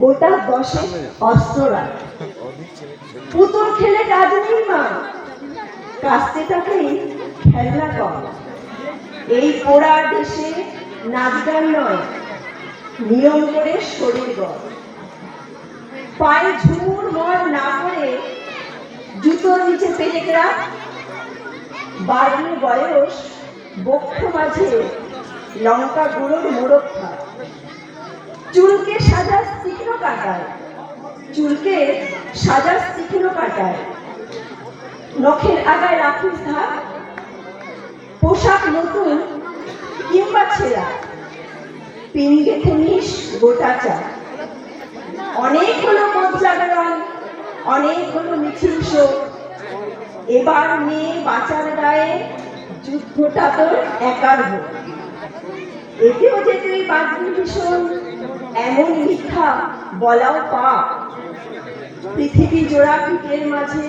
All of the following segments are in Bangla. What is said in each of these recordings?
গোটা 10 অস্ত্ররা পুতুল খেলে কাজ নেই মা, কাস্তে তাকেই খেলনা কর। এই পোড়া দেশে নাচ গান নয়, নিয়ম করে শরীর গড়। পায়ে ঝুমুর মর না করে জুতোর নিচে পেরেক রাখ। বাড়ির বয়স বক্ষ মাঝে লঙ্কা গুঁড়োর মোড়ক থাক। চুলকে সাজাস তীক্ষ্ণ কাটায়, চুলকে সাজাস তীক্ষ্ণ কাটায়। নখের আগায় রাখিস ধার। পোশাক নতুন কিংবা ছেঁড়া, পিন গেঁথে নিস গোটা চা। অনেক হলো মদ জাগরণ, অনেক হলো মিছিল শোক। এবার মেয়ে বাঁচার গায়ে যুদ্ধটা তোর একার হোক। এতেও যে তুই বাঁচবি ভীষণ, এমন মিথ্যা বলাও পাপ। পৃথিবী জোড়া পিঠের মাঝে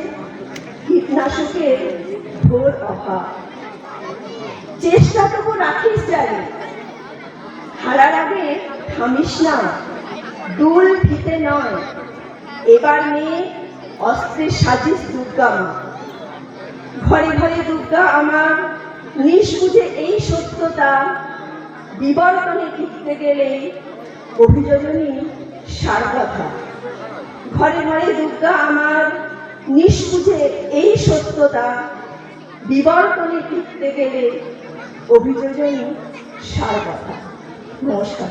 কীটনাশকের ঘোর অভাব। চেষ্টাটুকু রাখিস জানি, হারার আগে থামিস না। দুল ফিতে নয়, এবার মেয়ে অস্ত্রের সাজিস দুর্গা মা। ঘরে ঘরে দুর্গা আমার, নিষ্বুঝে এই সত্যতা। বিবর্তনে টিকতে গেলে অভিযোজনী সার কথা। ঘরে ঘরে দুর্গা আমার, নিষ্বুঝে এই সত্যতা। বিবর্তনে টিকতে গেলে অভিযোজনী সার কথা। নমস্কার।